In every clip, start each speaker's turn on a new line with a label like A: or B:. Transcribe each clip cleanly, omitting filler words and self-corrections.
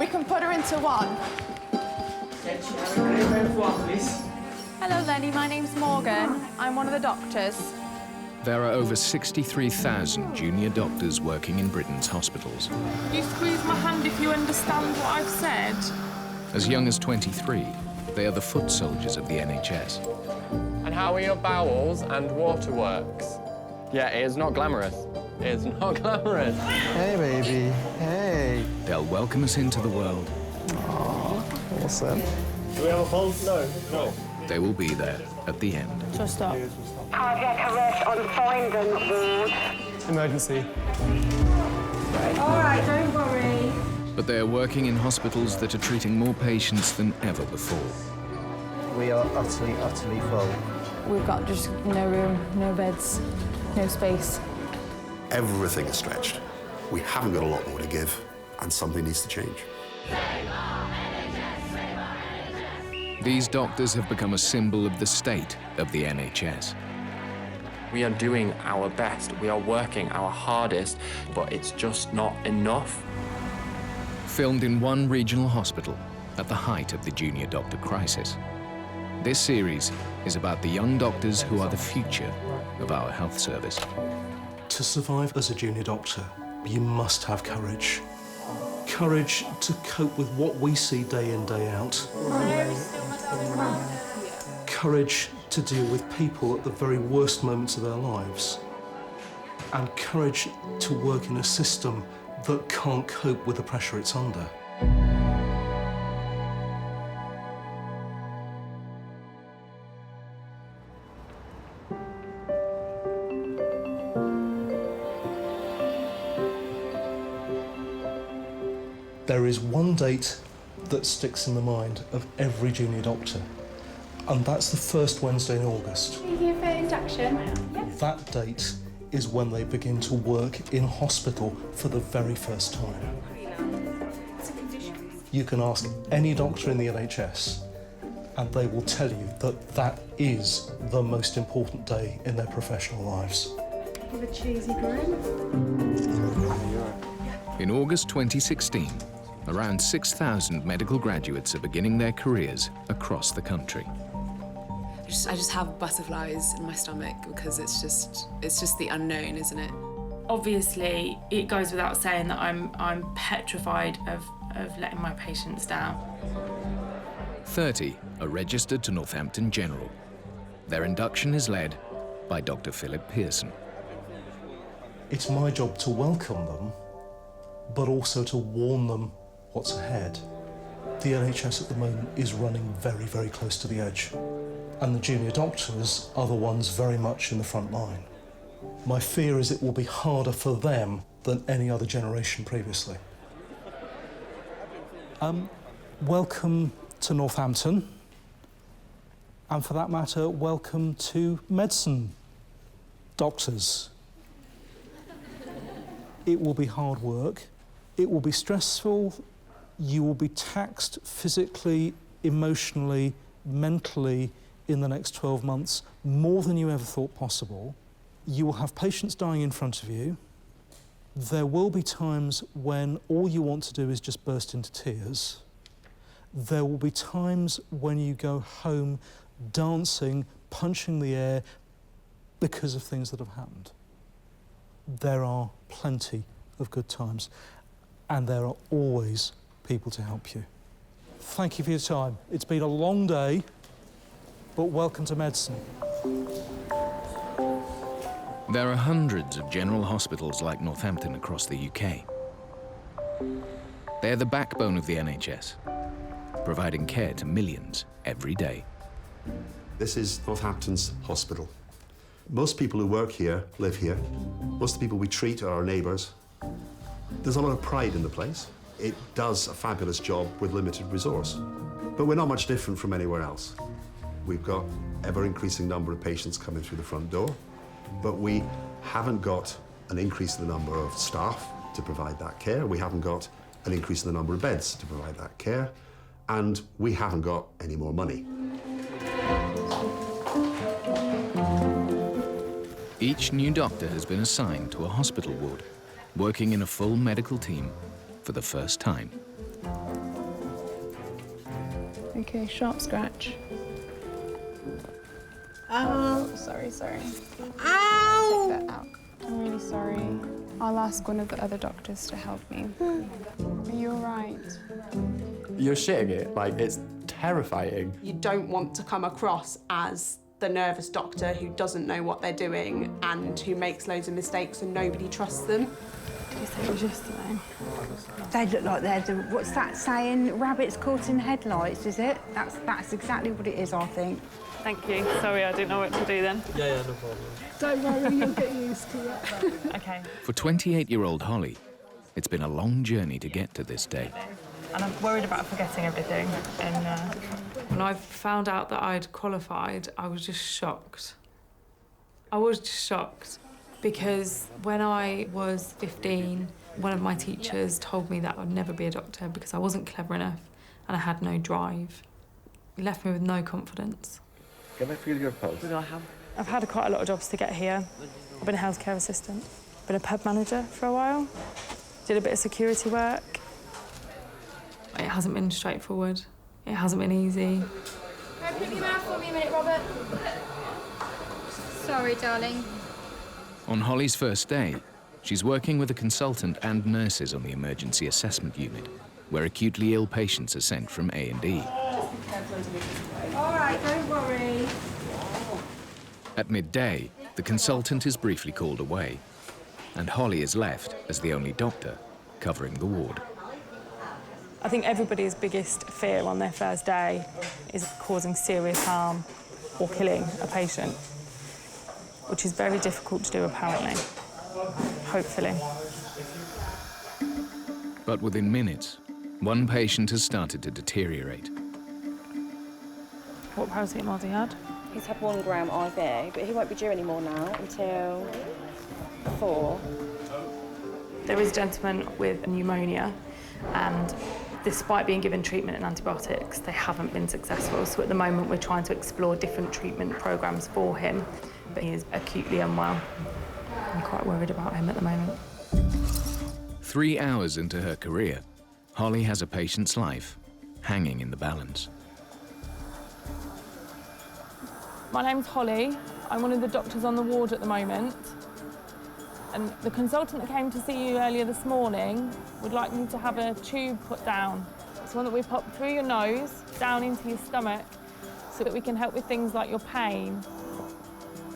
A: We can put her into one.
B: Hello, Lenny. My name's Morgan. I'm one of the doctors.
C: There are over 63,000 junior doctors working in Britain's hospitals.
D: You squeeze my hand if you understand what I've said.
C: As young as 23, they are the foot soldiers of the NHS.
E: And how are your bowels and waterworks? Yeah, it is not glamorous. It is not glamorous.
F: Hey, baby. Hey.
C: They'll welcome us into the world.
F: Aww, awesome.
G: Do we have a pulse? No. No.
C: They will be there at the end.
B: Just stop.
H: Cardiac arrest on Foyndon ward.
F: Emergency.
H: All right, don't worry.
C: But they are working in hospitals that are treating more patients than ever before.
F: We are utterly, utterly full.
B: We've got just no room, no beds, no space.
I: Everything is stretched. We haven't got a lot more to give, and something needs to change.
C: These doctors have become a symbol of the state of the NHS.
E: We are doing our best. We are working our hardest, but it's just not enough.
C: Filmed in one regional hospital at the height of the junior doctor crisis. This series is about the young doctors who are the future of our health service.
J: To survive as a junior doctor, you must have courage. Courage to cope with what we see day in, day out. Courage to deal with people at the very worst moments of their lives. And courage to work in a system that can't cope with the pressure it's under. There is one date that sticks in the mind of every junior doctor, and that's the first Wednesday in August.
H: Thank you for induction.
J: That date is when they begin to work in hospital for the very first time. You can ask any doctor in the NHS, and they will tell you that that is the most important day in their professional lives.
H: With a cheesy grin.
C: In August 2016, around 6,000 medical graduates are beginning their careers across the country.
K: I just have butterflies in my stomach because it's just the unknown, isn't it?
D: Obviously, it goes without saying that I'm petrified of letting my patients down.
C: 30 are registered to Northampton General. Their induction is led by Dr. Philip Pearson.
J: It's my job to welcome them, but also to warn them what's ahead. The NHS at the moment is running very, very close to the edge, and the junior doctors are the ones very much in the front line. My fear is it will be harder for them than any other generation previously. Welcome to Northampton, and for that matter, welcome to medicine, doctors. It will be hard work, it will be stressful, you will be taxed physically, emotionally, mentally in the next 12 months, more than you ever thought possible. You will have patients dying in front of you. There will be times when all you want to do is just burst into tears. There will be times when you go home dancing, punching the air because of things that have happened. There are plenty of good times, and there are always people to help you. Thank you for your time. It's been a long day, but welcome to medicine.
C: There are hundreds of general hospitals like Northampton across the UK. They're the backbone of the NHS, providing care to millions every day.
I: This is Northampton's hospital. Most people who work here live here. Most of the people we treat are our neighbours. There's a lot of pride in the place. It does a fabulous job with limited resource. But we're not much different from anywhere else. We've got ever-increasing number of patients coming through the front door, but we haven't got an increase in the number of staff to provide that care. We haven't got an increase in the number of beds to provide that care, and we haven't got any more money.
C: Each new doctor has been assigned to a hospital ward, working in a full medical team for the first time.
B: Okay, sharp scratch. Sorry.
H: Ow!
B: Take that out. I'm really sorry. I'll ask one of the other doctors to help me. Are you all right?
E: You're shitting it. Like, it's terrifying.
A: You don't want to come across as the nervous doctor who doesn't know what they're doing and who makes loads of mistakes and nobody trusts them.
B: You said it was yesterday.
H: They look like they're the, what's that saying? Rabbits caught in headlights, is it? That's exactly what it is, I think.
B: Thank you. Sorry, I didn't know what to do then.
G: Yeah, no problem.
B: Don't worry, you'll get used to it. Okay.
C: For 28-year-old Holly, it's been a long journey to get to this day.
B: And I'm worried about forgetting everything. And
D: when I found out that I'd qualified, I was just shocked. I was just shocked because when I was 15, one of my teachers told me that I'd never be a doctor because I wasn't clever enough and I had no drive. It left me with no confidence.
G: Can I feel your pulse?
B: I've had quite a lot of jobs to get here. I've been a healthcare assistant, been a pub manager for a while, did a bit of security work.
D: It hasn't been straightforward. It hasn't been easy.
L: Can you put your mouth for me a minute, Robert? Sorry, darling.
C: On Holly's first day, she's working with a consultant and nurses on the emergency assessment unit, where acutely ill patients are sent from A&E.
L: All right, don't worry.
C: At midday, the consultant is briefly called away, and Holly is left as the only doctor covering the ward.
B: I think everybody's biggest fear on their first day is causing serious harm or killing a patient, which is very difficult to do, apparently. Hopefully.
C: But within minutes, one patient has started to deteriorate.
B: What paracetamol has he had?
M: He's had 1 gram IV, but he won't be due anymore now until 4.
D: There is a gentleman with pneumonia, and despite being given treatment and antibiotics, they haven't been successful. So at the moment, we're trying to explore different treatment programmes for him, but he is acutely unwell. I'm quite worried about him at the moment.
C: 3 hours into her career, Holly has a patient's life hanging in the balance.
B: My name's Holly. I'm one of the doctors on the ward at the moment. And the consultant that came to see you earlier this morning would like me to have a tube put down. It's one that we pop through your nose, down into your stomach, so that we can help with things like your pain.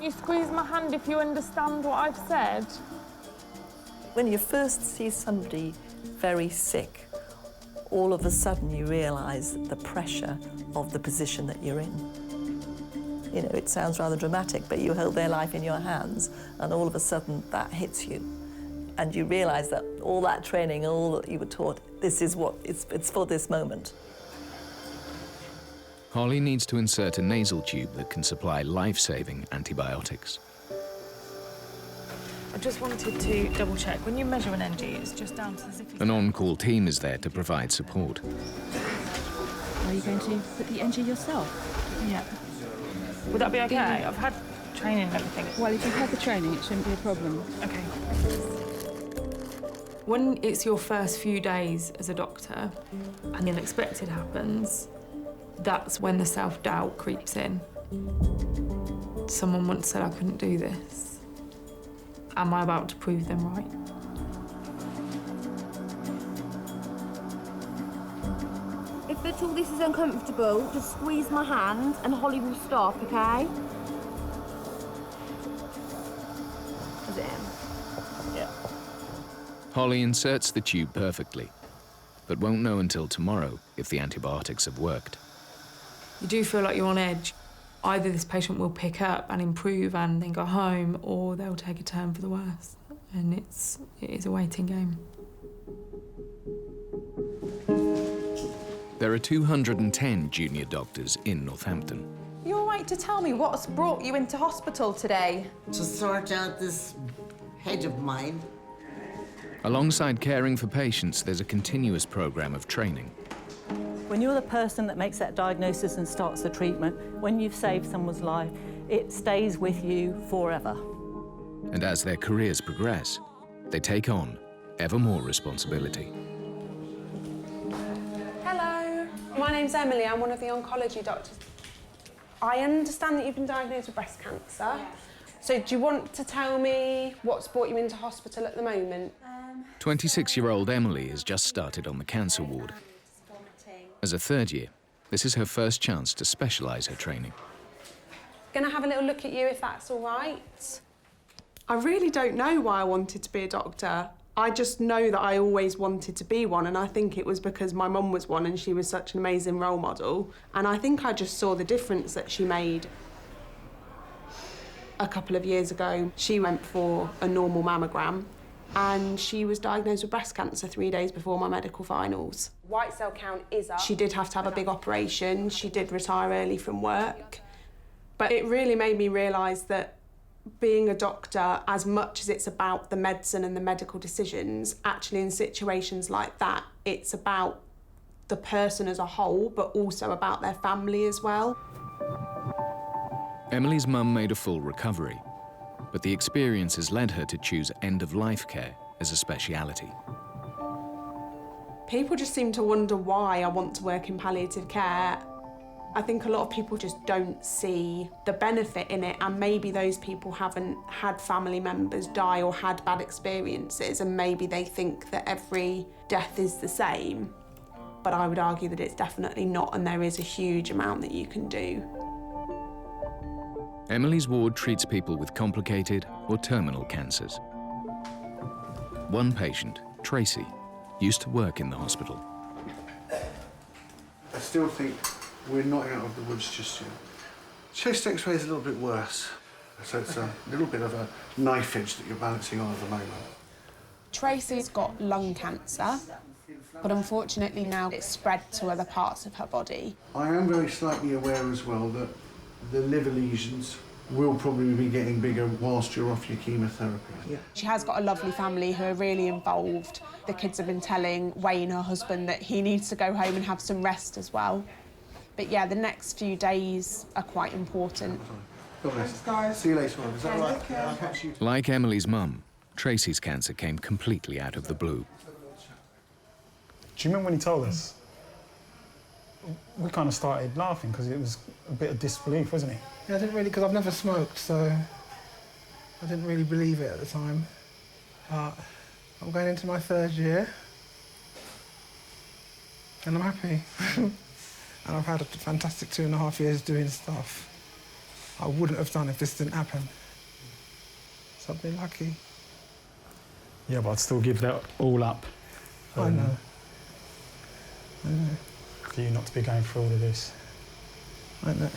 B: You squeeze my hand if you understand what I've said.
N: When you first see somebody very sick, all of a sudden you realise the pressure of the position that you're in. You know, it sounds rather dramatic, but you hold their life in your hands, and all of a sudden that hits you. And you realise that all that training, all that you were taught, this is what, it's for this moment.
C: Holly needs to insert a nasal tube that can supply life-saving antibiotics.
B: I just wanted to double-check. When you measure an NG, it's just down to the zippy.
C: An on-call team is there to provide support.
M: Are you going to put the NG yourself?
B: Yeah. Would that be okay? I've had training and everything.
M: Well, if you've had the training, it shouldn't be a problem.
B: Okay.
D: When it's your first few days as a doctor and the unexpected happens, that's when the self-doubt creeps in. Someone once said I couldn't do this. Am I about to prove them right?
L: If at all this is uncomfortable, just squeeze my hand and Holly will stop, okay? Is it him?
B: Yeah.
C: Holly inserts the tube perfectly, but won't know until tomorrow if the antibiotics have worked.
D: You do feel like you're on edge. Either this patient will pick up and improve and then go home, or they'll take a turn for the worse. And it is a waiting game.
C: There are 210 junior doctors in Northampton.
O: You all right to tell me what's brought you into hospital today?
P: To sort out this head of mine.
C: Alongside caring for patients, there's a continuous program of training.
Q: When you're the person that makes that diagnosis and starts the treatment, when you've saved someone's life, it stays with you forever.
C: And as their careers progress, they take on ever more responsibility.
B: Hello. My name's
A: name's Emily. I'm one of the oncology doctors. I understand that you've been diagnosed with breast cancer. So do you want to tell me what's brought you into hospital at the moment?
C: 26-year-old Emily has just started on the cancer ward. As a third year, this is her first chance to specialise her training.
A: Gonna have a little look at you if that's all right. I really don't know why I wanted to be a doctor. I just know that I always wanted to be one, and I think it was because my mum was one and she was such an amazing role model. And I think I just saw the difference that she made. A couple of years ago, she went for a normal mammogram and she was diagnosed with breast cancer 3 days before my medical finals. White cell count is up. She did have to have a big operation. She did retire early from work. But it really made me realise that being a doctor, as much as it's about the medicine and the medical decisions, actually in situations like that, it's about the person as a whole, but also about their family as well.
C: Emily's mum made a full recovery, but the experience has led her to choose end-of-life care as a speciality.
A: People just seem to wonder why I want to work in palliative care. I think a lot of people just don't see the benefit in it, and maybe those people haven't had family members die or had bad experiences, and maybe they think that every death is the same. But I would argue that it's definitely not, and there is a huge amount that you can do.
C: Emily's ward treats people with complicated or terminal cancers. One patient, Tracy, used to work in the hospital.
R: I still think we're not out of the woods just yet. Chest X-ray is a little bit worse. So it's a little bit of a knife edge that you're balancing on at the moment.
A: Tracy's got lung cancer, but unfortunately now it's spread to other parts of her body.
R: I am very slightly aware as well that the liver lesions will probably be getting bigger whilst you're off your chemotherapy. Yeah.
A: She has got a lovely family who are really involved. The kids have been telling Wayne, her husband, that he needs to go home and have some rest as well. But yeah, the next few days are quite important.
R: Thanks, guys. See you later on. Is that right? Yeah, I'll catch you.
C: Like Emily's mum, Tracy's cancer came completely out of the blue.
S: Do you remember when he told us? We kind of started laughing because it was a bit of disbelief, wasn't it?
T: Yeah, I didn't really, because I've never smoked, so I didn't really believe it at the time. But I'm going into my third year, and I'm happy. And I've had a fantastic 2.5 years doing stuff I wouldn't have done if this didn't happen. So I've been lucky.
S: Yeah, but I'd still give that all up.
T: I know. I know.
S: For you not to be going through all of this.
T: I know.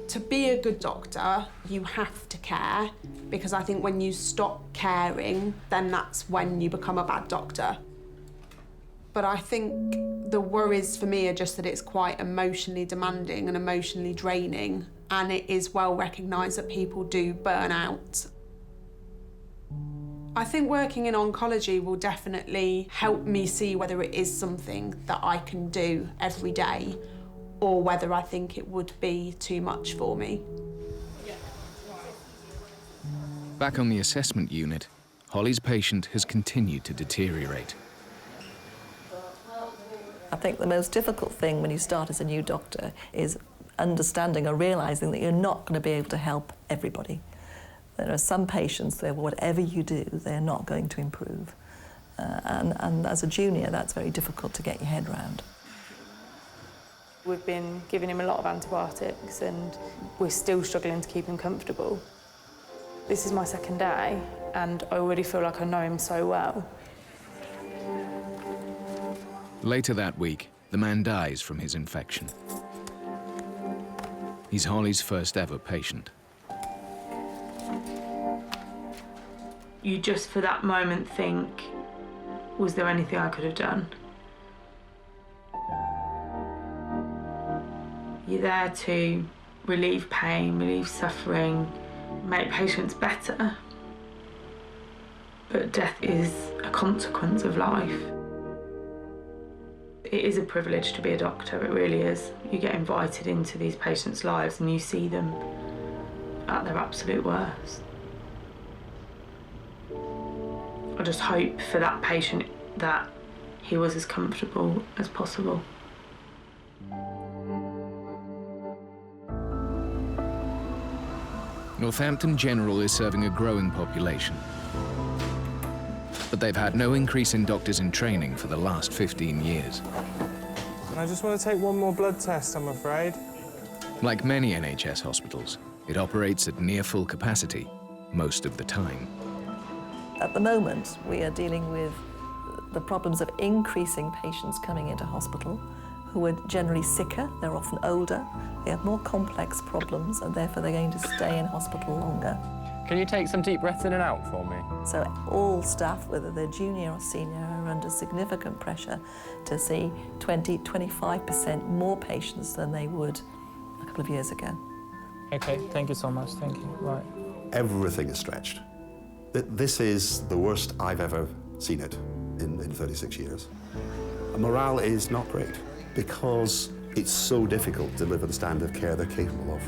A: To be a good doctor, you have to care, because I think when you stop caring, then that's when you become a bad doctor. But I think the worries for me are just that it's quite emotionally demanding and emotionally draining, and it is well recognised that people do burn out. I think working in oncology will definitely help me see whether it is something that I can do every day, or whether I think it would be too much for me.
C: Back on the assessment unit, Holly's patient has continued to deteriorate.
N: I think the most difficult thing when you start as a new doctor is understanding or realising that you're not going to be able to help everybody. There are some patients where whatever you do, they're not going to improve. And as a junior, that's very difficult to get your head around.
D: We've been giving him a lot of antibiotics and we're still struggling to keep him comfortable. This is my second day and I already feel like I know him so well.
C: Later that week, the man dies from his infection. He's Holly's first ever patient.
D: You just for that moment think, was there anything I could have done? You're there to relieve pain, relieve suffering, make patients better. But death is a consequence of life. It is a privilege to be a doctor, it really is. You get invited into these patients' lives and you see them at their absolute worst. I just hope for that patient that he was as comfortable as possible.
C: Northampton General is serving a growing population, but they've had no increase in doctors in training for the last 15 years.
G: I just want to take one more blood test, I'm afraid.
C: Like many NHS hospitals, it operates at near full capacity most of the time.
N: At the moment, we are dealing with the problems of increasing patients coming into hospital who are generally sicker, they're often older, they have more complex problems, and therefore they're going to stay in hospital longer.
E: Can you take some deep breaths in and out for me?
N: So all staff, whether they're junior or senior, are under significant pressure to see 20–25% more patients than they would a couple of years ago.
G: OK, thank you so much, thank you. Right.
I: Everything is stretched. This is the worst I've ever seen it in 36 years. Morale is not great because it's so difficult to deliver the standard of care they're capable of.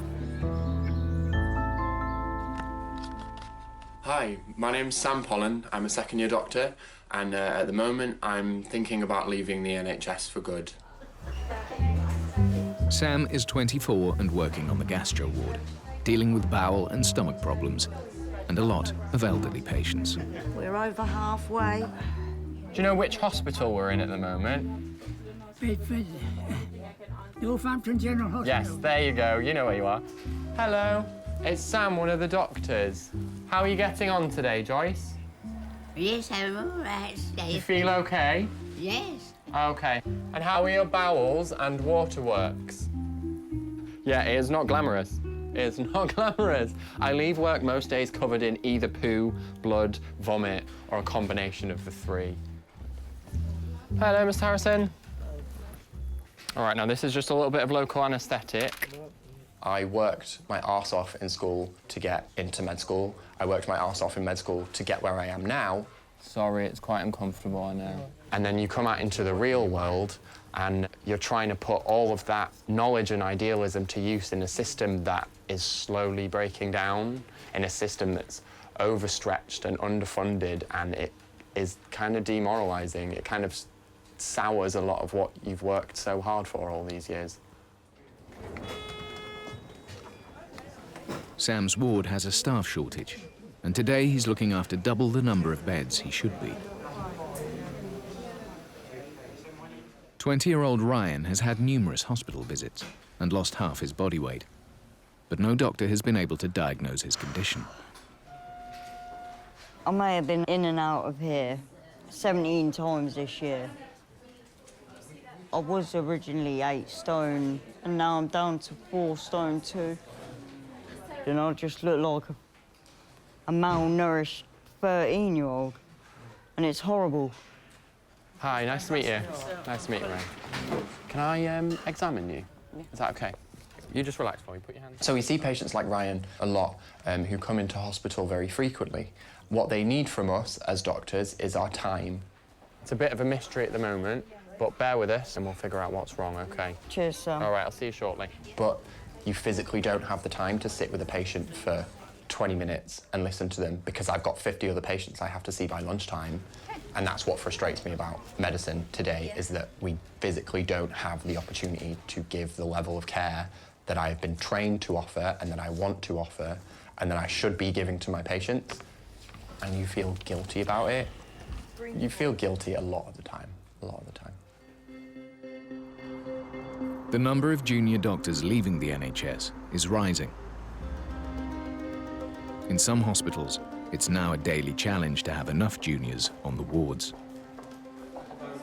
E: Hi, my name's Sam Pollen. I'm a second-year doctor, and at the moment I'm thinking about leaving the NHS for good.
C: Sam is 24 and working on the gastro ward, dealing with bowel and stomach problems and a lot of elderly patients.
P: We're over halfway.
E: Do you know which hospital we're in at the moment?
U: Bedford. Northampton General Hospital.
E: Yes, there you go. You know where you are. Hello. It's Sam, one of the doctors. How are you getting on today, Joyce?
P: Yes, I'm all right.
E: You feel okay?
P: Yes.
E: Okay. And how are your bowels and waterworks? Yeah, it is not glamorous. It is not glamorous. I leave work most days covered in either poo, blood, vomit, or a combination of the three. Hello, Mr. Harrison. All right, now this is just a little bit of local anaesthetic. I worked my arse off in school to get into med school. I worked my arse off in med school to get where I am now. Sorry, it's quite uncomfortable, I know. And then you come out into the real world and you're trying to put all of that knowledge and idealism to use in a system that is slowly breaking down, in a system that's overstretched and underfunded, and it is kind of demoralising. It kind of sours a lot of what you've worked so hard for all these years.
C: Sam's ward has a staff shortage, and today he's looking after double the number of beds he should be. 20-year-old Ryan has had numerous hospital visits and lost half his body weight, but no doctor has been able to diagnose his condition.
V: I may have been in and out of here 17 times this year. I was originally 8 stone, and now I'm down to 4 stone 2. And I just look like a malnourished 13-year-old, and it's horrible.
E: Hi, nice to meet you. Nice to meet you, Ray. Can I examine you? Is that okay? You just relax for me, put your hands... So we see patients like Ryan a lot who come into hospital very frequently. What they need from us as doctors is our time. It's a bit of a mystery at the moment, but bear with us and we'll figure out what's wrong, OK?
V: Cheers, Sam.
E: All right, I'll see you shortly. But you physically don't have the time to sit with a patient for 20 minutes and listen to them because I've got 50 other patients I have to see by lunchtime. And that's what frustrates me about medicine today, is that we physically don't have the opportunity to give the level of care that I've been trained to offer and that I want to offer and that I should be giving to my patients. And you feel guilty about it. You feel guilty a lot of the time,
C: The number of junior doctors leaving the NHS is rising. In some hospitals, it's now a daily challenge to have enough juniors on the wards.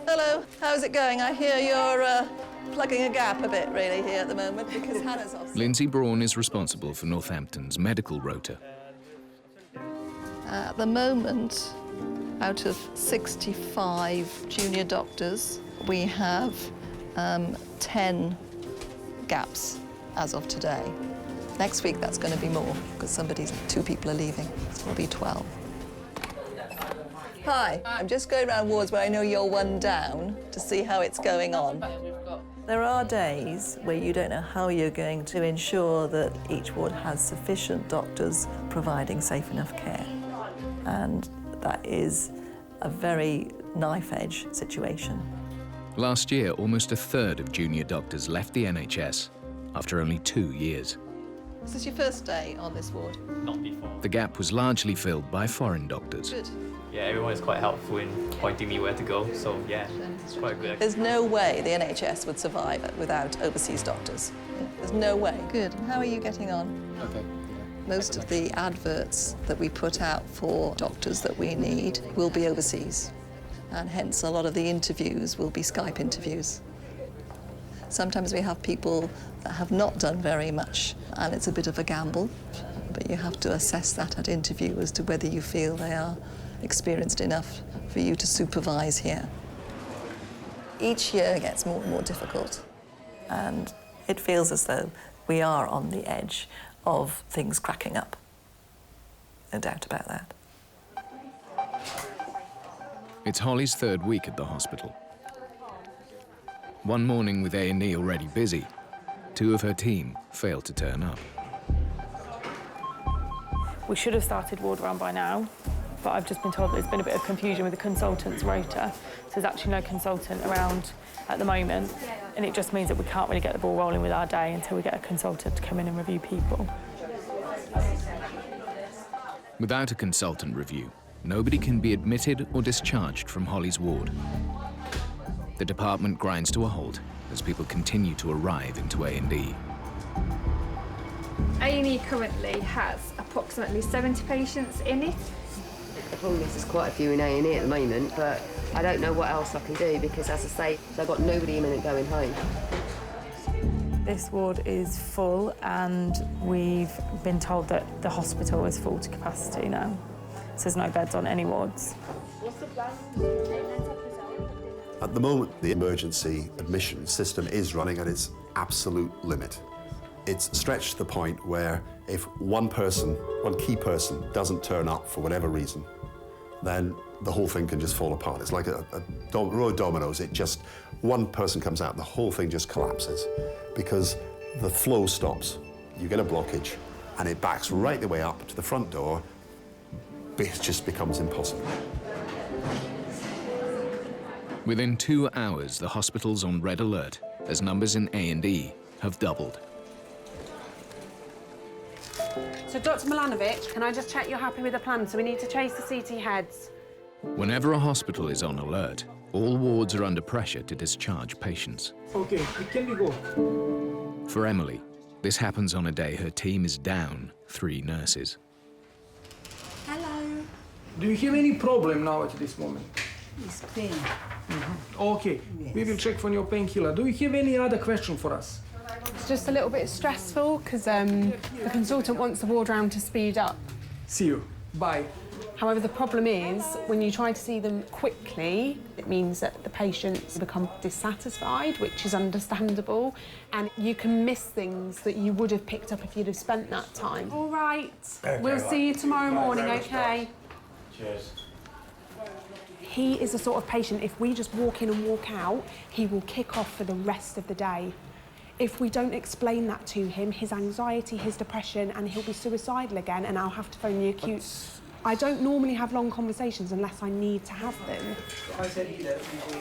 N: Hello, how's it going? I hear you're plugging a gap a bit, really, here at the moment, because Hannah's off.
C: Lindsay Braun is responsible for Northampton's medical rota.
N: At the moment, out of 65 junior doctors, we have 10 gaps as of today. Next week, that's going to be more, because 2 people are leaving, so it'll be 12. Hi, I'm just going around wards where I know you're one down to see how it's going on. There are days where you don't know how you're going to ensure that each ward has sufficient doctors providing safe enough care. And that is a very knife-edge situation.
C: Last year, almost a third of junior doctors left the NHS after only 2 years.
N: Is this your first day on this ward?
F: Not before.
C: The gap was largely filled by foreign doctors.
N: Good.
F: Yeah, everyone is quite helpful in pointing me where to go, so yeah, it's quite good.
N: There's no way the NHS would survive without overseas doctors. There's no way. Good. And how are you getting on?
F: Okay.
N: Most of the adverts that we put out for doctors that we need will be overseas, and hence a lot of the interviews will be Skype interviews. Sometimes we have people that have not done very much, and it's a bit of a gamble, but you have to assess that at interview as to whether you feel they are experienced enough for you to supervise here. Each year gets more and more difficult, and it feels as though we are on the edge of things cracking up. No doubt about that.
C: It's Holly's third week at the hospital. One morning with A&E already busy, 2 of her team failed to turn up.
B: We should have started ward round by now, but I've just been told there's been a bit of confusion with the consultant's rota, so there's actually no consultant around at the moment, and it just means that we can't really get the ball rolling with our day until we get a consultant to come in and review people.
C: Without a consultant review, nobody can be admitted or discharged from Holly's ward. The department grinds to a halt as people continue to arrive into A&E.
K: A&E currently has approximately 70 patients in it.
W: The problem is there's quite a few in A&E at the moment, but I don't know what else I can do because, as I say, I've got nobody imminent going home.
B: This ward is full, and we've been told that the hospital is full to capacity now, so there's no beds on any wards.
I: At the moment, the emergency admission system is running at its absolute limit. It's stretched to the point where if one key person doesn't turn up for whatever reason, then the whole thing can just fall apart. It's like a row of dominoes. One person comes out, the whole thing just collapses because the flow stops. You get a blockage and it backs right the way up to the front door. It just becomes impossible.
C: Within 2 hours, the hospital's on red alert as numbers in A&E have doubled.
A: So, Dr. Milanovic, can I just check you're happy with the plan? So we need to chase the CT heads.
C: Whenever a hospital is on alert, all wards are under pressure to discharge patients.
U: Okay, can we go?
C: For Emily, this happens on a day her team is down 3 nurses.
U: Hello. Do you have any problem now at this moment?
P: It's pain.
U: Okay, we will check for your painkiller. Do you have any other question for us?
A: It's just a little bit stressful because the consultant wants the ward round to speed up.
U: See you. Bye.
A: However, the problem is when you try to see them quickly, it means that the patients become dissatisfied, which is understandable, and you can miss things that you would have picked up if you'd have spent that time. All right.
U: Okay,
A: we'll see you tomorrow morning, okay?
U: Cheers.
A: He is the sort of patient, if we just walk in and walk out, he will kick off for the rest of the day. If we don't explain that to him, his anxiety, his depression, and he'll be suicidal again, and I'll have to phone the acute. I don't normally have long conversations unless I need to have them.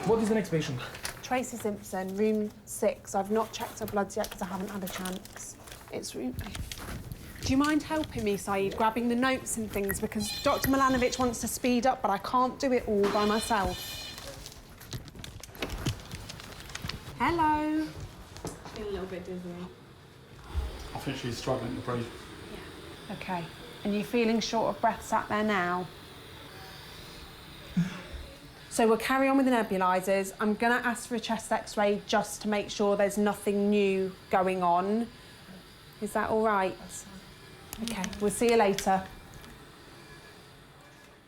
U: What is the next patient?
A: Tracy Simpson, room 6. I've not checked her bloods yet because I haven't had a chance. It's room... Do you mind helping me, Saeed, grabbing the notes and things? Because Dr. Milanovic wants to speed up, but I can't do it all by myself. Hello. Feel a little bit dizzy.
U: I think she's struggling to breathe.
A: Yeah. OK. And you feeling short of breath sat there now? So we'll carry on with the nebulizers. I'm going to ask for a chest X-ray just to make sure there's nothing new going on. Is that all right? OK, we'll see you later.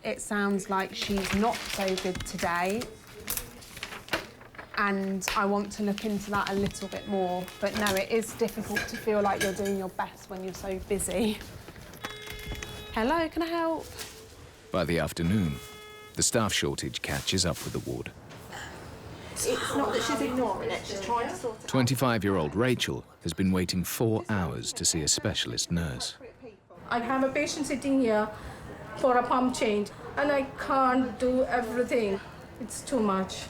A: It sounds like she's not so good today. And I want to look into that a little bit more. But no, it is difficult to feel like you're doing your best when you're so busy. Hello, can I help?
C: By the afternoon, the staff shortage catches up with the ward.
L: It's not that she's ignoring it, she's trying to sort it out.
C: 25-year-old Rachel has been waiting 4 hours to see a specialist nurse.
X: I have a patient sitting here for a pump change, and I can't do everything.
H: It's too much.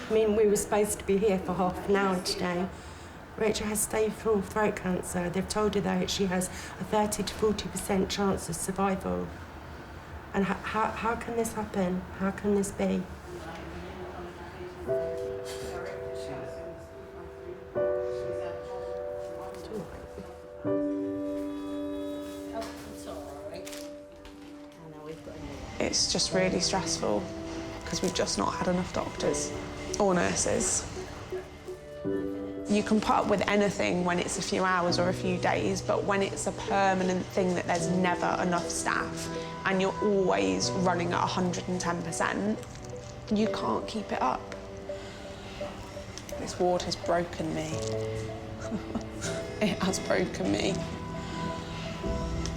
H: I mean, we were supposed to be here for half an hour today. Rachel has stage 4 throat cancer. They've told her that she has a 30 to 40% chance of survival. And how can this happen? How can this be?
A: It's just really stressful because we've just not had enough doctors or nurses. You can put up with anything when it's a few hours or a few days, but when it's a permanent thing that there's never enough staff and you're always running at 110%, you can't keep it up. This ward has broken me. It has broken me.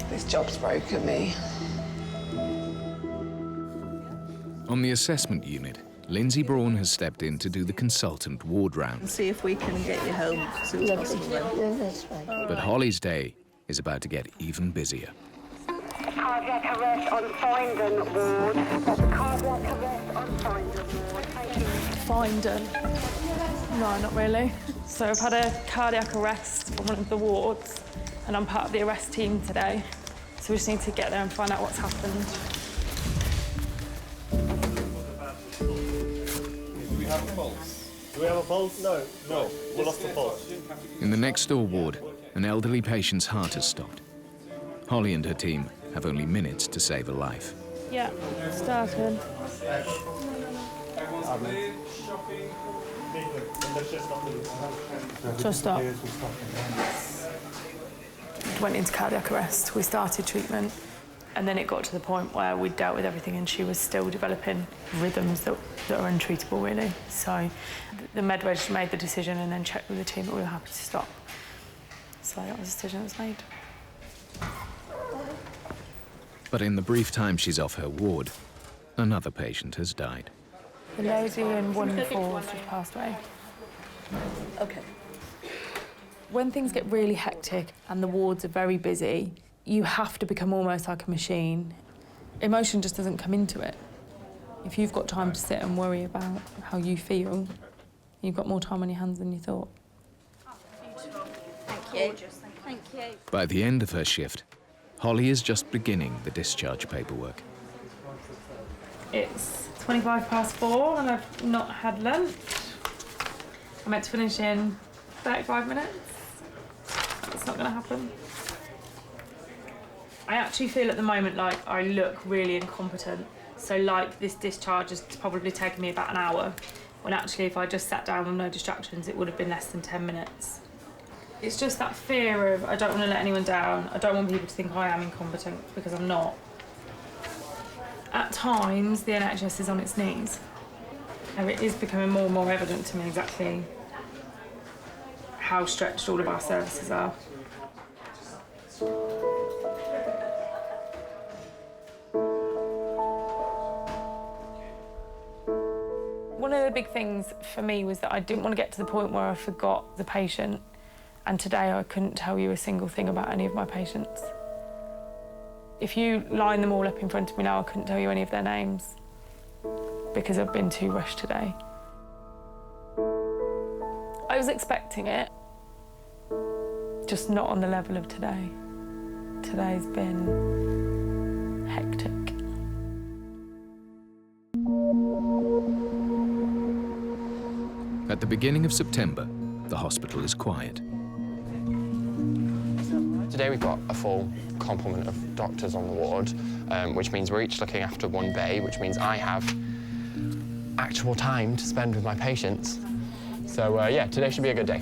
A: This job's broken me.
C: On the assessment unit, Lindsay Braun has stepped in to do the consultant ward round.
N: See if we can get you home as soon as possible.
V: No, that's fine.
C: But Holly's day is about to get even busier.
J: Cardiac arrest on Findon ward. Cardiac arrest on Findon ward.
B: Findon? No, not really. So I've had a cardiac arrest on one of the wards and I'm part of the arrest team today. So we just need to get there and find out what's happened.
M: Do we have a pulse? No. We lost the pulse.
C: In the next door ward, an elderly patient's heart has stopped. Holly and her team have only minutes to save a life.
B: Yeah, started. Just stop. Went into cardiac arrest. We started treatment. And then it got to the point where we'd dealt with everything and she was still developing rhythms that are untreatable, really. So the med reg made the decision and then checked with the team that we were happy to stop. So that was the decision that was made.
C: But in the brief time she's off her ward, another patient has died.
B: The lady in 1-4 has just passed away.
N: OK.
B: When things get really hectic and the wards are very busy, you have to become almost like a machine. Emotion just doesn't come into it. If you've got time to sit and worry about how you feel, you've got more time on your hands than you thought.
L: Thank you. Thank you.
C: By the end of her shift, Holly is just beginning the discharge paperwork.
B: It's 4:25 and I've not had lunch. I'm meant to finish in 35 minutes. It's not going to happen. I actually feel at the moment like I look really incompetent. So like this discharge has probably taken me about an hour, when actually if I just sat down with no distractions, it would have been less than 10 minutes. It's just that fear of I don't want to let anyone down. I don't want people to think I am incompetent, because I'm not. At times, the NHS is on its knees. And it is becoming more and more evident to me exactly how stretched all of our services are. One of the big things for me was that I didn't want to get to the point where I forgot the patient, and today I couldn't tell you a single thing about any of my patients. If you line them all up in front of me now, I couldn't tell you any of their names because I've been too rushed today. I was expecting it, just not on the level of today. Today's been hectic.
C: At the beginning of September, the hospital is quiet.
E: Today we've got a full complement of doctors on the ward, which means we're each looking after one bay, which means I have actual time to spend with my patients. So yeah, today should be a good day.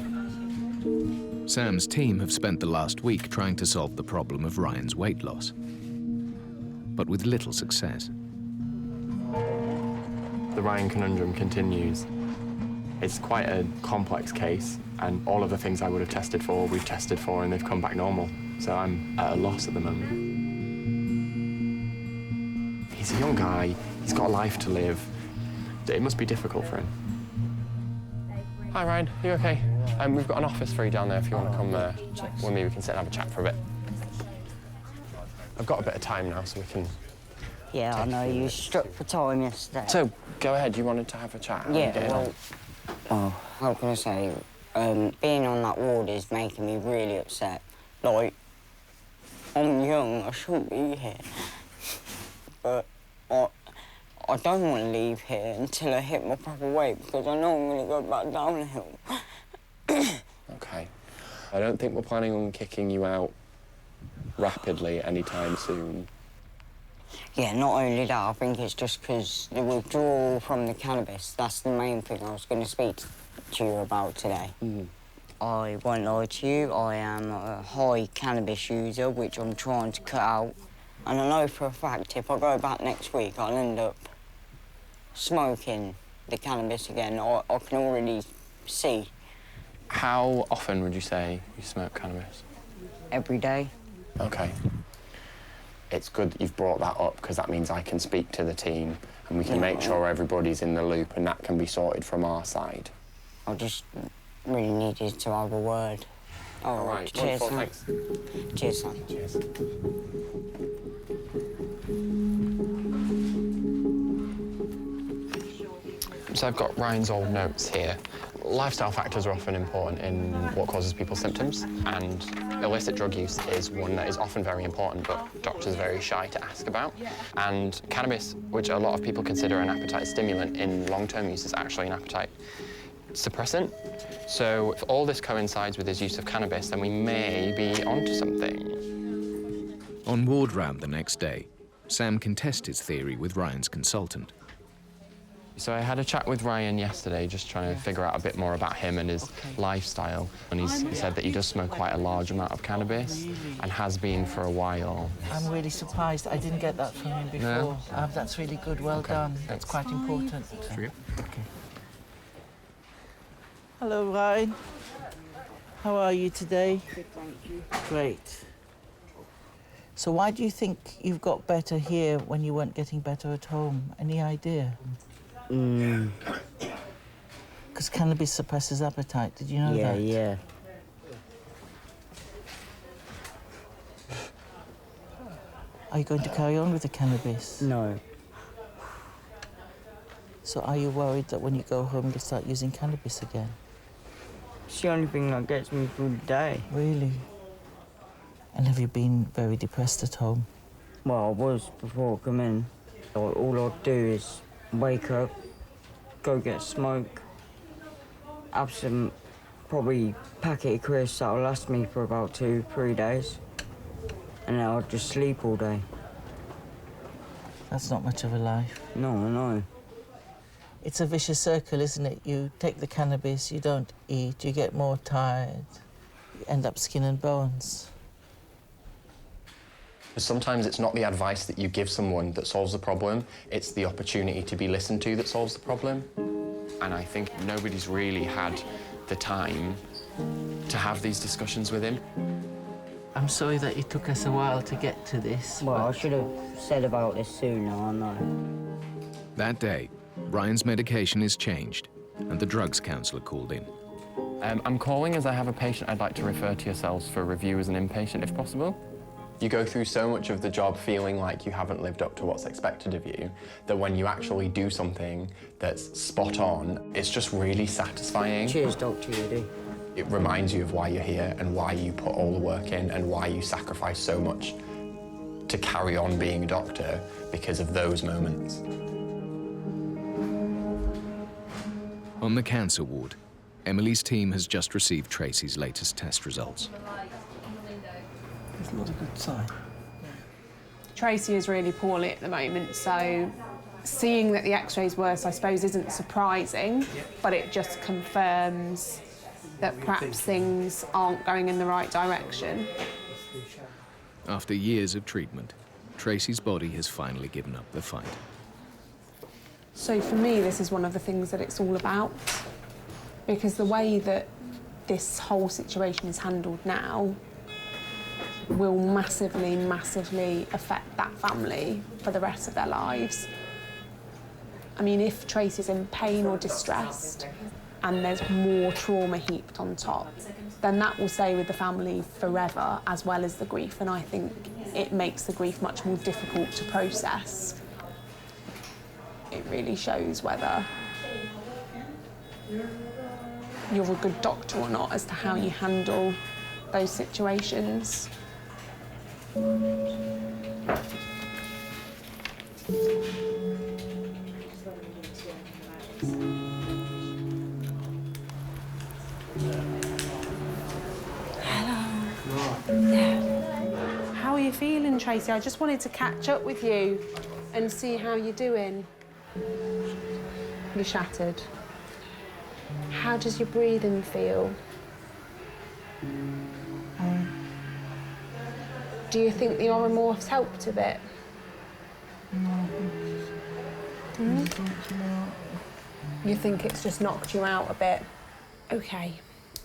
C: Sam's team have spent the last week trying to solve the problem of Ryan's weight loss, but with little success.
E: The Ryan conundrum continues. It's quite a complex case, and all of the things I would have tested for, we've tested for, and they've come back normal. So I'm at a loss at the moment. He's a young guy, he's got a life to live. It must be difficult for him. Hi Ryan, you okay? We've got an office for you down there if you want to come with me, we can sit and have a chat for a bit. I've got a bit of time now, so we can
P: Yeah, I know, you struck for time yesterday.
E: So, go ahead, you wanted to have a chat?
P: Yeah, well, how can I say, being on that ward is making me really upset. Like, I'm young, I shouldn't be here. But I don't want to leave here until I hit my proper weight, because I know I'm going to go back downhill.
E: OK. I don't think we're planning on kicking you out rapidly anytime soon.
P: Yeah, not only that, I think it's just because the withdrawal from the cannabis, that's the main thing I was going to speak to you about today. I won't lie to you, I am a high cannabis user, which I'm trying to cut out. And I know for a fact, if I go back next week, I'll end up smoking the cannabis again. I can already see.
E: How often would you say you smoke cannabis?
P: Every day.
E: OK. It's good that you've brought that up, because that means I can speak to the team and we can make sure everybody's in the loop, and that can be sorted from our side.
P: I just really needed to have a word.
E: All right.
P: Cheers,
E: Wonderful,
P: son.
E: thanks.
P: Cheers, son.
E: Cheers. So I've got Ryan's old notes here. Lifestyle factors are often important in what causes people's symptoms, and illicit drug use is one that is often very important, but doctors are very shy to ask about. And cannabis, which a lot of people consider an appetite stimulant, in long-term use is actually an appetite suppressant. So if all this coincides with his use of cannabis, then we may be onto something.
C: On ward round the next day, Sam can test his theory with Ryan's consultant.
E: So I had a chat with Ryan yesterday, just trying to figure out a bit more about him and his lifestyle. And he said that he does smoke quite a large amount of cannabis and has been for a while.
O: I'm really surprised. I didn't get that from him before.
E: No?
O: That's really good. Well done. That's quite important.
C: Okay.
O: Hello, Ryan. How are you today?
P: Good, thank you.
O: Great. So why do you think you've got better here when you weren't getting better at home? Any idea? Because cannabis suppresses appetite. Did you know that?
P: Yeah.
O: Are you going to carry on with the cannabis?
P: No.
O: So are you worried that when you go home you'll start using cannabis again?
P: It's the only thing that gets me through the day.
O: Really? And have you been very depressed at home?
P: Well, I was before I come in. All I'd do is wake up, go get a smoke, have some probably packet of crisps that'll last me for about 2-3 days, and then I'll just sleep all day.
O: That's not much of a life.
P: No, I know.
O: It's a vicious circle, isn't it? You take the cannabis, you don't eat, you get more tired, you end up skin and bones.
E: Sometimes it's not the advice that you give someone that solves the problem, it's the opportunity to be listened to that solves the problem. And I think nobody's really had the time to have these discussions with him.
O: I'm sorry that it took us a while to get to this.
P: Well, I should have said about this sooner, I know.
C: That day, Ryan's medication is changed and the drugs counsellor called in.
E: I'm calling as I have a patient I'd like to refer to yourselves for review as an inpatient, if possible. You go through so much of the job feeling like you haven't lived up to what's expected of you, that when you actually do something that's spot on, it's just really satisfying.
P: Cheers, Dr. Judy.
E: It reminds you of why you're here and why you put all the work in and why you sacrifice so much to carry on being a doctor because of those moments.
C: On the cancer ward, Emily's team has just received Tracy's latest test results.
O: It's not a good sign.
A: Tracy is really poorly at the moment, so seeing that the x-ray's worse, I suppose, isn't surprising, but it just confirms that perhaps things aren't going in the right direction.
C: After years of treatment, Tracy's body has finally given up the fight.
A: So for me, this is one of the things that it's all about, because the way that this whole situation is handled now will massively, massively affect that family for the rest of their lives. I mean, if Tracy's in pain or distressed and there's more trauma heaped on top, then that will stay with the family forever, as well as the grief, and I think it makes the grief much more difficult to process. It really shows whether you're a good doctor or not as to how you handle those situations. How are you feeling, Tracy? I just wanted to catch up with you and see how you're doing. You're shattered. How does your breathing feel? Do you think the oromorphs helped a bit? No. You think it's just knocked you out a bit? OK.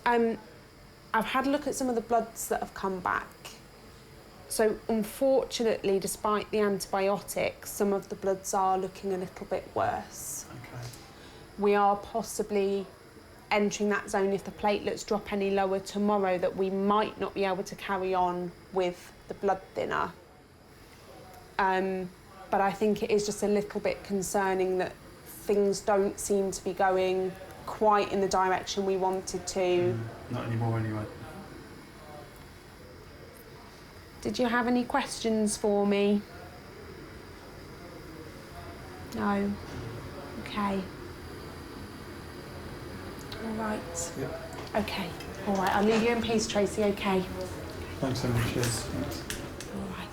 A: I've had a look at some of the bloods that have come back. So, unfortunately, despite the antibiotics, some of the bloods are looking a little bit worse.
M: Okay.
A: We are possibly entering that zone if the platelets drop any lower tomorrow, that we might not be able to carry on with the blood thinner. But I think it is just a little bit concerning that things don't seem to be going quite in the direction we wanted to.
M: Not anymore, anyway.
A: Did you have any questions for me? No? OK. All right.
M: Yep.
A: OK. All right, I'll leave you in peace, Tracy, OK?
M: Thanks so much, Liz. Thanks.
A: All right.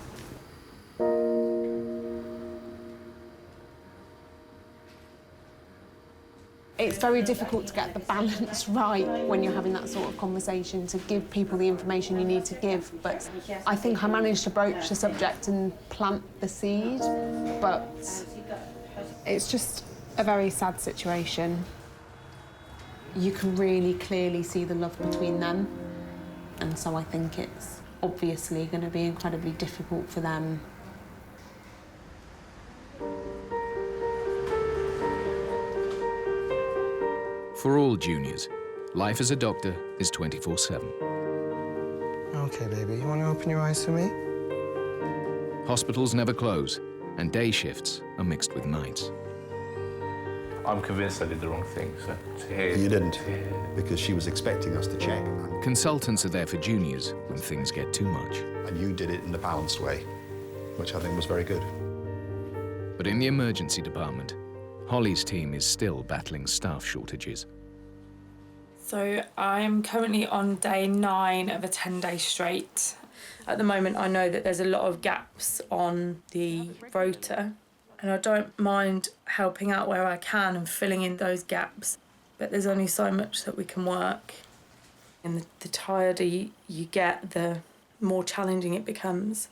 A: It's very difficult to get the balance right when you're having that sort of conversation, to give people the information you need to give. But I think I managed to broach the subject and plant the seed, but it's just a very sad situation. You can really clearly see the love between them, and so I think it's obviously going to be incredibly difficult for them.
C: For all juniors, life as a doctor is 24/7.
T: OK, baby, you want to open your eyes for me?
C: Hospitals never close, and day shifts are mixed with nights.
Q: I'm convinced I did the wrong thing, so to hear...
I: You didn't, because she was expecting us to check.
C: Consultants are there for juniors when things get too much.
I: And you did it in a balanced way, which I think was very good.
C: But in the emergency department, Holly's team is still battling staff shortages.
D: So I'm currently on day 9 of a 10-day straight. At the moment, I know that there's a lot of gaps on the rota, and I don't mind helping out where I can and filling in those gaps, but there's only so much that we can work. And the tireder you get, the more challenging it becomes.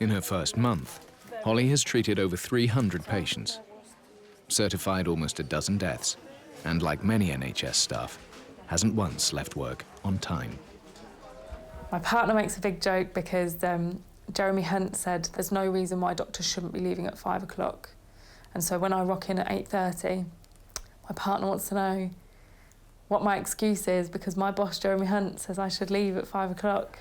C: In her first month, Holly has treated over 300 patients, certified almost a dozen deaths, and like many NHS staff, hasn't once left work on time.
D: My partner makes a big joke because Jeremy Hunt said there's no reason why doctors shouldn't be leaving at 5 o'clock. And so when I rock in at 8:30, my partner wants to know what my excuse is, because my boss, Jeremy Hunt, says I should leave at 5 o'clock.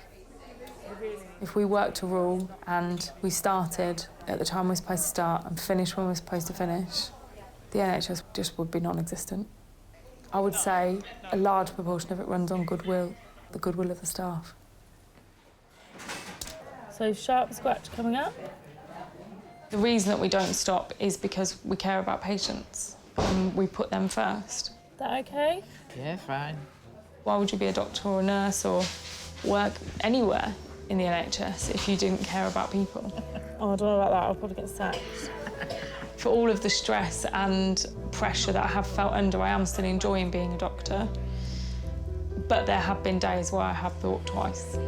D: If we worked a rule and we started at the time we're supposed to start and finished when we're supposed to finish, the NHS just would be non-existent. I would say a large proportion of it runs on goodwill, the goodwill of the staff. So sharp scratch coming up. The reason that we don't stop is because we care about patients and we put them first. Is that okay?
O: Yeah, fine.
D: Why would you be a doctor or a nurse or work anywhere in the NHS if you didn't care about people? Oh, I don't know about that, I'll probably get sacked. For all of the stress and pressure that I have felt under, I am still enjoying being a doctor. But there have been days where I have thought twice.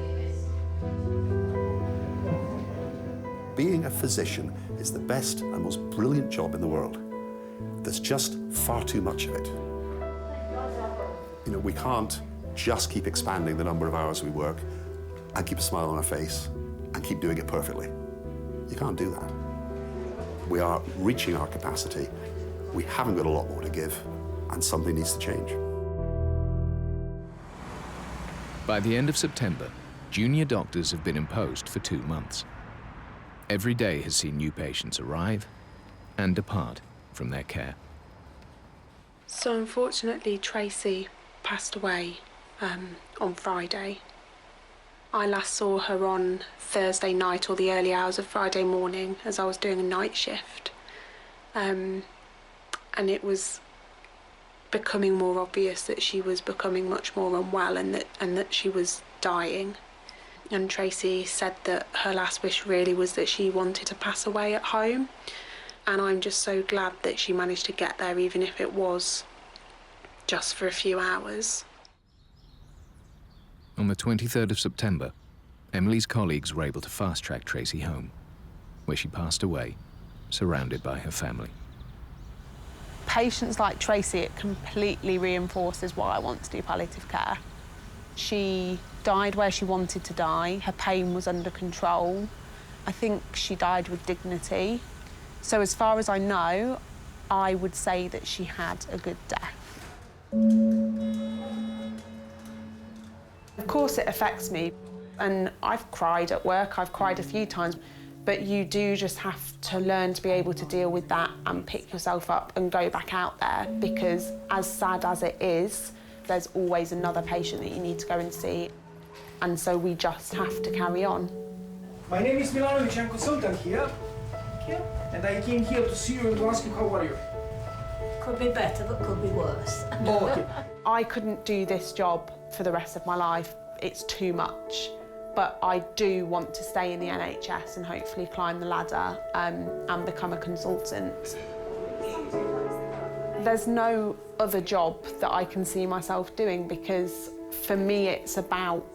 I: Being a physician is the best and most brilliant job in the world. There's just far too much of it. You know, we can't just keep expanding the number of hours we work and keep a smile on our face and keep doing it perfectly. You can't do that. We are reaching our capacity. We haven't got a lot more to give, and something needs to change.
C: By the end of September, junior doctors have been in post for 2 months. Every day has seen new patients arrive and depart from their care.
A: So unfortunately, Tracy passed away on Friday. I last saw her on Thursday night or the early hours of Friday morning as I was doing a night shift. And it was becoming more obvious that she was becoming much more unwell and that she was dying. And Tracy said that her last wish really was that she wanted to pass away at home. And I'm just so glad that she managed to get there, even if it was just for a few hours.
C: On the 23rd of September, Emily's colleagues were able to fast-track Tracy home, where she passed away, surrounded by her family.
A: Patients like Tracy, it completely reinforces why I want to do palliative care. She died where she wanted to die. Her pain was under control. I think she died with dignity. So as far as I know, I would say that she had a good death. Of course it affects me, and I've cried at work, I've cried a few times, but you do just have to learn to be able to deal with that and pick yourself up and go back out there, because as sad as it is, there's always another patient that you need to go and see, and so we just have to carry on.
U: My name is Milanovic, I'm a consultant here. And I came here to see you and to ask you how are you.
L: Could be better, but could be worse.
U: Okay.
A: I couldn't do this job for the rest of my life. It's too much. But I do want to stay in the NHS and hopefully climb the ladder and become a consultant. There's no other job that I can see myself doing, because for me it's about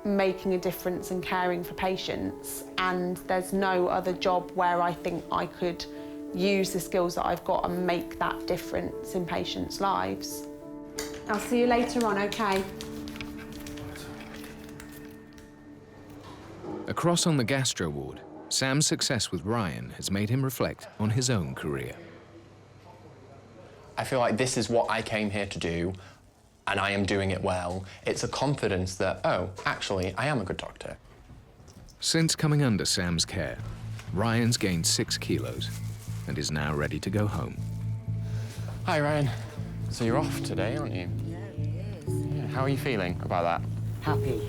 A: making a difference and caring for patients, and there's no other job where I think I could use the skills that I've got and make that difference in patients' lives. I'll see you later on, okay?
C: Across on the gastro ward, Sam's success with Ryan has made him reflect on his own career.
E: I feel like this is what I came here to do, and I am doing it well. It's a confidence that, oh, actually, I am a good doctor.
C: Since coming under Sam's care, Ryan's gained 6 kilos and is now ready to go home.
E: Hi, Ryan. So you're off today, aren't you?
P: Yeah, he is.
E: Yeah, how are you feeling about that?
P: Happy.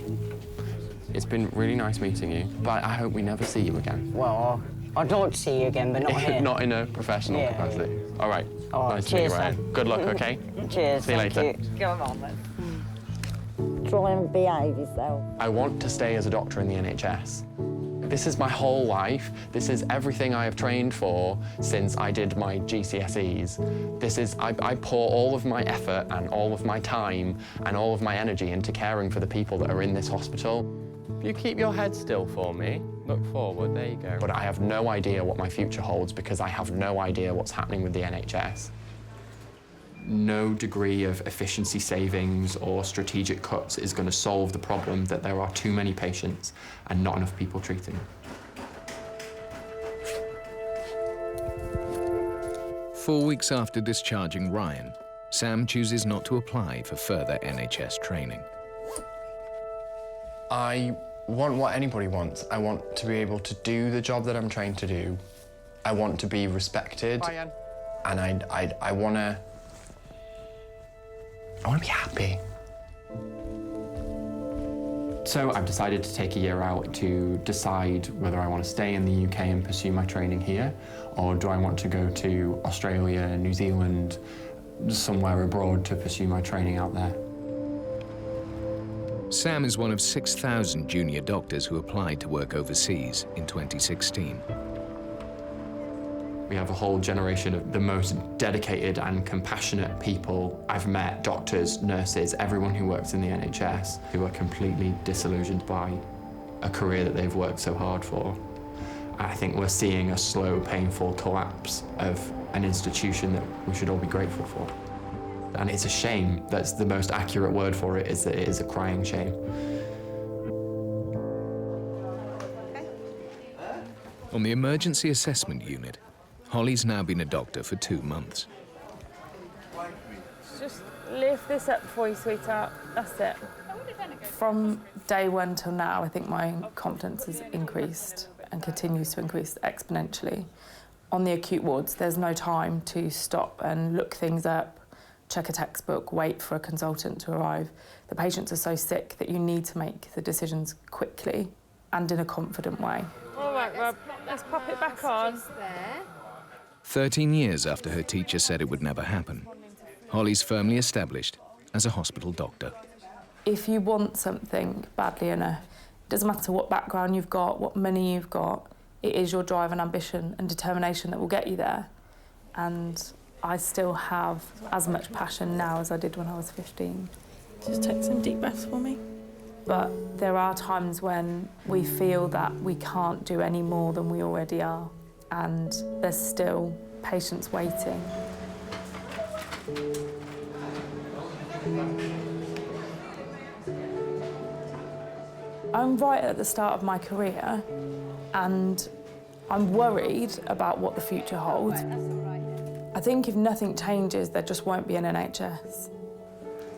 E: It's been really nice meeting you, but I hope we never see you again.
P: Well, I'd like to see you again, but not here.
E: Not in a professional capacity. All right. Nice to meet you, Ryan. Good luck, OK?
P: Cheers.
E: See you later.
P: Come on, then. Try and behave yourself.
E: I want to stay as a doctor in the NHS. This is my whole life. This is everything I have trained for since I did my GCSEs. This is, I pour all of my effort and all of my time and all of my energy into caring for the people that are in this hospital. If you keep your head still for me, look forward, there you go. But I have no idea what my future holds because I have no idea what's happening with the NHS. No degree of efficiency savings or strategic cuts is going to solve the problem that there are too many patients and not enough people treating.
C: 4 weeks after discharging Ryan, Sam chooses not to apply for further NHS training.
E: I want what anybody wants. I want to be able to do the job that I'm trained to do. I want to be respected. And I want to be happy. So I've decided to take a year out to decide whether I want to stay in the UK and pursue my training here, or do I want to go to Australia, New Zealand, somewhere abroad to pursue my training out there.
C: Sam is one of 6,000 junior doctors who applied to work overseas in 2016.
E: We have a whole generation of the most dedicated and compassionate people I've met, doctors, nurses, everyone who works in the NHS, who are completely disillusioned by a career that they've worked so hard for. I think we're seeing a slow, painful collapse of an institution that we should all be grateful for. And it's a shame. That's the most accurate word for it, is that it is a crying shame.
C: On the emergency assessment unit, Holly's now been a doctor for 2 months.
B: Just lift this up for you, sweetheart. That's it. From day one till now, I think my confidence has increased and continues to increase exponentially.
D: On the acute wards, there's no time to stop and look things up, check a textbook, wait for a consultant to arrive. The patients are so sick that you need to make the decisions quickly and in a confident way.
B: All right, Rob, let's pop it back on.
C: 13 years after her teacher said it would never happen, Holly's firmly established as a hospital doctor.
D: If you want something badly enough, it doesn't matter what background you've got, what money you've got, it is your drive and ambition and determination that will get you there. And I still have as much passion now as I did when I was 15.
B: Just take some deep breaths for me.
D: But there are times when we feel that we can't do any more than we already are, and there's still patients waiting. I'm right at the start of my career, and I'm worried about what the future holds. I think if nothing changes, there just won't be an NHS.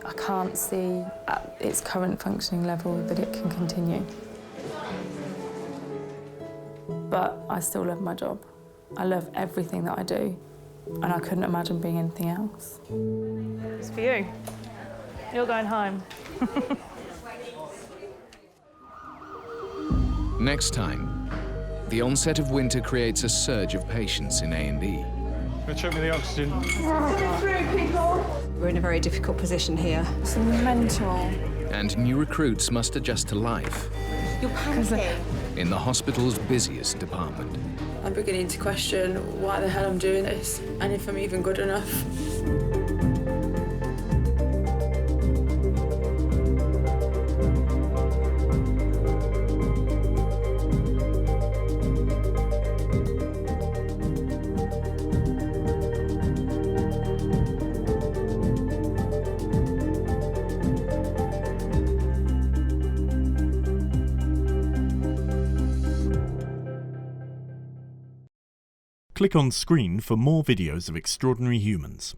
D: I can't see at its current functioning level that it can continue. But I still love my job. I love everything that I do, and I couldn't imagine being anything else.
B: It's for you. You're going home.
C: Next time, the onset of winter creates a surge of patients in A&E.
M: Check me the oxygen.
K: We're in a very difficult position here.
B: It's mental.
C: And new recruits must adjust to life
K: You're panicking.
C: in the hospital's busiest department.
G: I'm beginning to question why the hell I'm doing this and if I'm even good enough.
R: Click on screen for more videos of Extraordinary Humans.